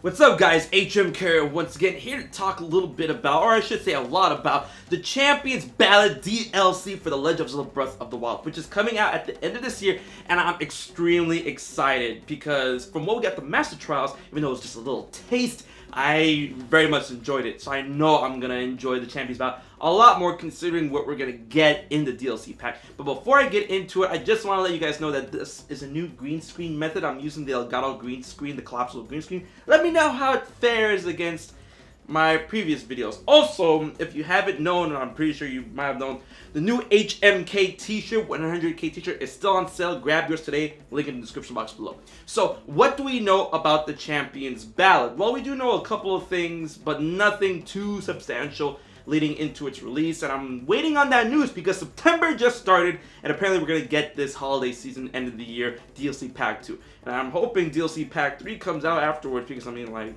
What's up guys, HM once again here to talk a little bit about, or I should say a lot about, the Champions Ballad DLC for the Legend of Zelda Breath of the Wild, which is coming out at the end of this year, and I'm extremely excited because from what we got the Master Trials, even though it was just a little taste, I very much enjoyed it, so I know I'm going to enjoy the Champions Ballad a lot more considering what we're going to get in the DLC pack. But before I get into it, I just want to let you guys know that this is a new green screen method. I'm using the Elgato green screen, the collapsible green screen. Let me know how it fares against my previous videos. Also, if you haven't known, and I'm pretty sure you might have known, the new HMK t-shirt, 100K t-shirt, is still on sale. Grab yours today, link in the description box below. So, what do we know about the Champions Ballad? Well, we do know a couple of things, but nothing too substantial leading into its release, and I'm waiting on that news because September just started, and apparently we're going to get this holiday season, end of the year, DLC Pack 2. And I'm hoping DLC Pack 3 comes out afterwards because, I mean, like,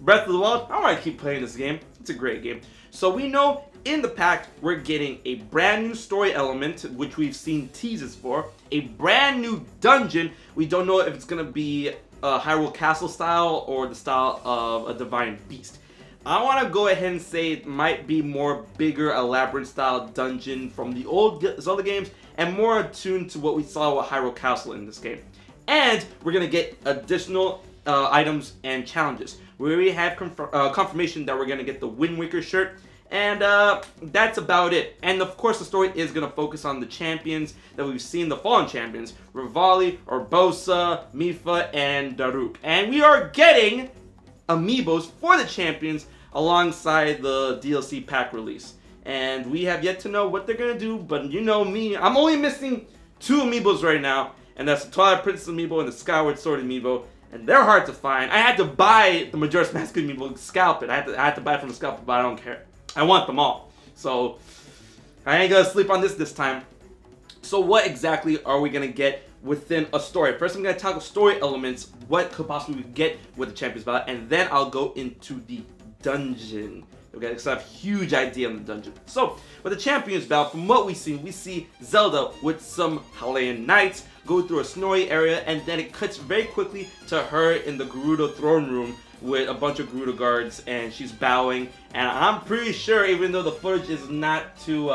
Breath of the Wild, I want to keep playing this game. It's a great game. So we know in the pack we're getting a brand new story element, which we've seen teases for, a brand new dungeon. We don't know if it's going to be Hyrule Castle style or the style of a Divine Beast. I want to go ahead and say it might be more bigger, a labyrinth style dungeon from the old Zelda games and more attuned to what we saw with Hyrule Castle in this game. And we're going to get additional items and challenges. We already have confirmation that we're going to get the Wind Waker shirt, and that's about it. And of course the story is going to focus on the champions that we've seen, the fallen champions, Revali, Urbosa, Mipha, and Daruk. And we are getting amiibos for the champions alongside the DLC pack release. And we have yet to know what they're going to do, but you know me, I'm only missing 2 amiibos right now, and that's the Twilight Princess amiibo and the Skyward Sword amiibo. And they're hard to find. I had to buy the Majora's Mask amiibo, scalp it. I had to buy it from the scalper, but I don't care. I want them all. So I ain't gonna sleep on this time. So what exactly are we gonna get within a story? First, I'm gonna tackle story elements. What could possibly we get with the Champions Ballad, and then I'll go into the dungeon. Okay, because I have a huge idea on the dungeon. So, with the Champions Ballad, from what we see Zelda with some Hylian knights go through a snowy area, and then it cuts very quickly to her in the Gerudo throne room with a bunch of Gerudo guards, and she's bowing. And I'm pretty sure, even though the footage is not too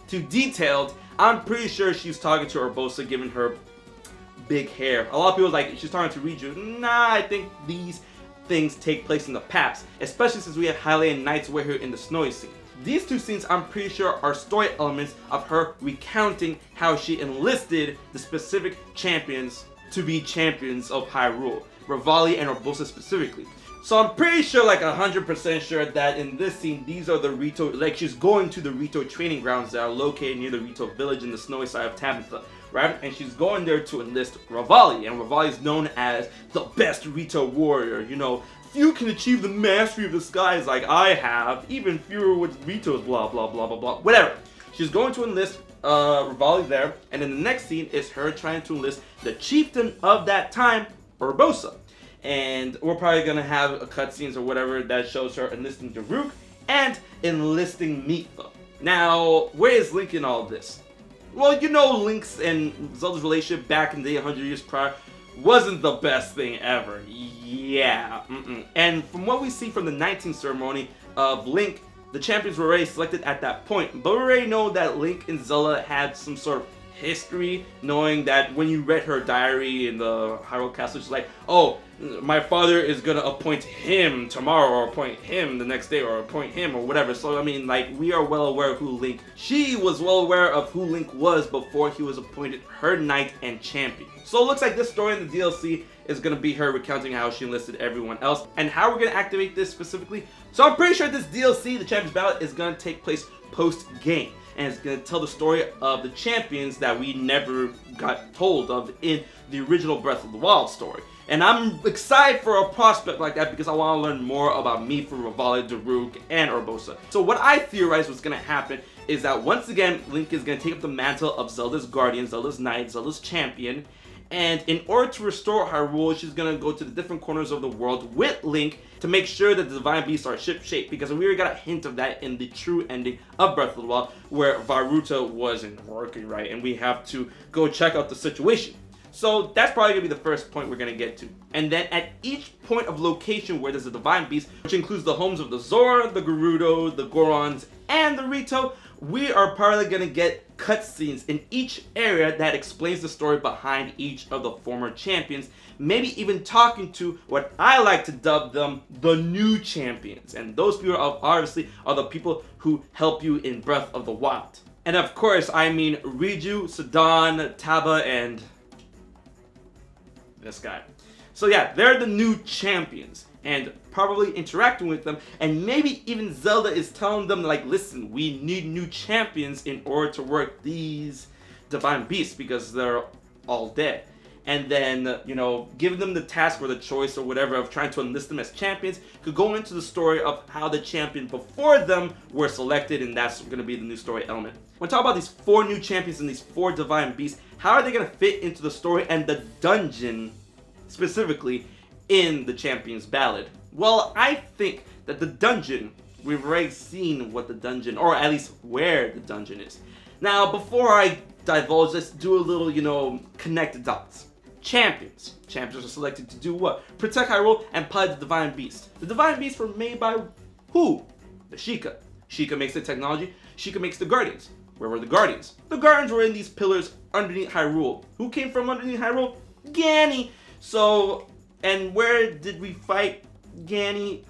detailed, I'm pretty sure she's talking to Urbosa, giving her big hair. A lot of people are like, she's talking to Riju. Nah, I think these things take place in the past, especially since we have Hylian knights with her in the snowy scene. These 2 scenes, I'm pretty sure, are story elements of her recounting how she enlisted the specific champions to be champions of Hyrule, Revali and Urbosa specifically. So I'm pretty sure, like 100% sure, that in this scene, these are the Rito, like she's going to the Rito training grounds that are located near the Rito village in the snowy side of Tabitha, right? And she's going there to enlist Revali, and Revali is known as the best Rito warrior. You know, few can achieve the mastery of the skies like I have, even fewer with Ritos, blah blah blah blah blah, whatever. She's going to enlist Revali there, and then the next scene is her trying to enlist the chieftain of that time, Urbosa. And we're probably gonna have a cutscenes or whatever that shows her enlisting Daruk and enlisting Mipha. Now, where is Link in all this? Well, you know, Link's and Zelda's relationship back in the 100 years prior wasn't the best thing ever. Yeah. And from what we see from the 19th ceremony of Link, the champions were already selected at that point. But we already know that Link and Zelda had some sort of history, knowing that when you read her diary in the Hyrule Castle, she's like, oh, my father is gonna appoint him tomorrow, or appoint him the next day, or appoint him, or whatever. So I mean, like, we are well aware of who Link, she was well aware of who Link was before he was appointed her knight and champion. So it looks like this story in the DLC is gonna be her recounting how she enlisted everyone else, and how we're gonna activate this specifically. So I'm pretty sure this DLC, the Champions Ballad, is gonna take place post-game, and it's going to tell the story of the champions that we never got told of in the original Breath of the Wild story. And I'm excited for a prospect like that because I want to learn more about Mipha, Revali, Daruk, and Urbosa. So what I theorize was going to happen is that once again, Link is going to take up the mantle of Zelda's guardian, Zelda's knight, Zelda's champion. And in order to restore Hyrule, she's going to go to the different corners of the world with Link to make sure that the Divine Beasts are ship-shape, because we already got a hint of that in the true ending of Breath of the Wild, where Varuta wasn't working right, and we have to go check out the situation. So that's probably going to be the first point we're going to get to. And then at each point of location where there's a Divine Beast, which includes the homes of the Zora, the Gerudo, the Gorons, and the Rito, we are probably going to get cutscenes in each area that explains the story behind each of the former champions, maybe even talking to what I like to dub them, the new champions. And those people obviously are the people who help you in Breath of the Wild. And of course, I mean Riju, Sidon, Taba, and this guy. So yeah, they're the new champions, and probably interacting with them, and maybe even Zelda is telling them, like, listen, we need new champions in order to work these Divine Beasts because they're all dead. And then, you know, giving them the task or the choice or whatever of trying to enlist them as champions could go into the story of how the champion before them were selected, and that's going to be the new story element. When I talk about these 4 new champions and these 4 Divine Beasts, how are they going to fit into the story and the dungeon specifically in the Champions Ballad? Well, I think that the dungeon, we've already seen what the dungeon, or at least where the dungeon is. Now, before I divulge, let's do a little, you know, connect the dots. Champions. Champions are selected to do what? Protect Hyrule and fight the Divine Beast. The Divine Beasts were made by who? The Sheikah. Sheikah makes the technology. Sheikah makes the Guardians. Where were the Guardians? The Guardians were in these pillars underneath Hyrule. Who came from underneath Hyrule? Gani. So, and where did we fight Gani?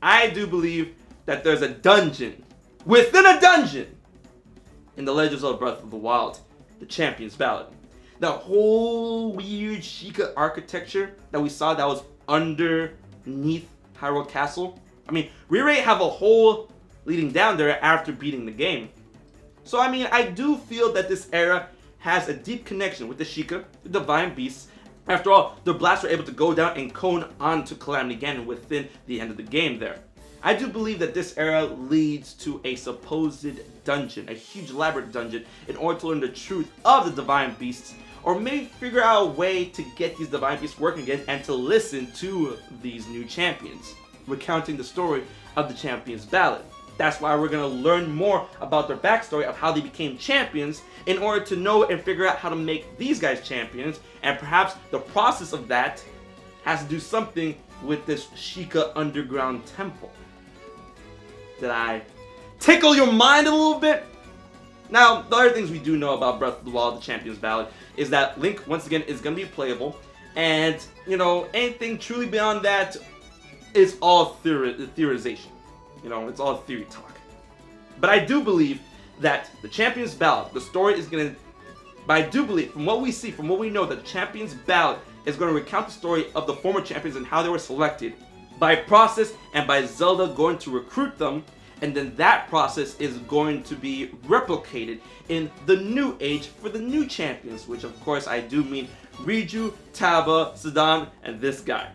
I do believe that there's a dungeon within a dungeon in the Legend of Zelda Breath of the Wild, the Champions Ballad. That whole weird Sheikah architecture that we saw that was underneath Hyrule Castle. I mean, we already have a hole leading down there after beating the game. So I mean, I do feel that this era has a deep connection with the Sheikah, the Divine Beasts. After all, the blasts were able to go down and cone onto Calamity Ganon within the end of the game there. I do believe that this era leads to a supposed dungeon, a huge elaborate dungeon, in order to learn the truth of the Divine Beasts, or maybe figure out a way to get these Divine Beasts working again and to listen to these new champions, recounting the story of the Champions Ballad. That's why we're going to learn more about their backstory of how they became champions in order to know and figure out how to make these guys champions, and perhaps the process of that has to do something with this Sheikah underground temple. Did I tickle your mind a little bit? Now, the other things we do know about Breath of the Wild, the Champions Ballad, is that Link, once again, is going to be playable, and, you know, anything truly beyond that is all theorization. You know, it's all theory talk. But I do believe that the Champions Ballad, the story is going to... But I do believe, from what we see, from what we know, that the Champions Ballad is going to recount the story of the former champions and how they were selected by process and by Zelda going to recruit them. And then that process is going to be replicated in the new age for the new champions, which of course I do mean Riju, Taba, Sidon, and this guy.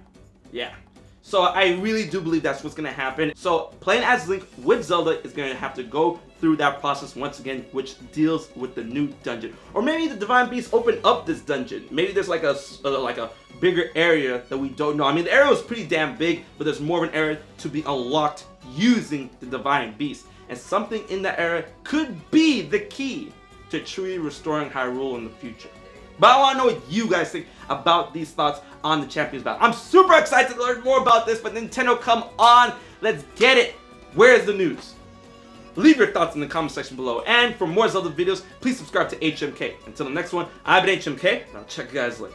Yeah. So I really do believe that's what's going to happen. So playing as Link with Zelda is going to have to go through that process once again, which deals with the new dungeon. Or maybe the Divine Beasts open up this dungeon. Maybe there's like a bigger area that we don't know. I mean, the area is pretty damn big, but there's more of an area to be unlocked using the Divine Beast. And something in that area could be the key to truly restoring Hyrule in the future. But I want to know what you guys think about these thoughts on the Champions Ballad. I'm super excited to learn more about this, but Nintendo, come on, let's get it. Where's the news? Leave your thoughts in the comment section below. And for more Zelda videos, please subscribe to HMK. Until the next one, I've been HMK, and I'll check you guys later.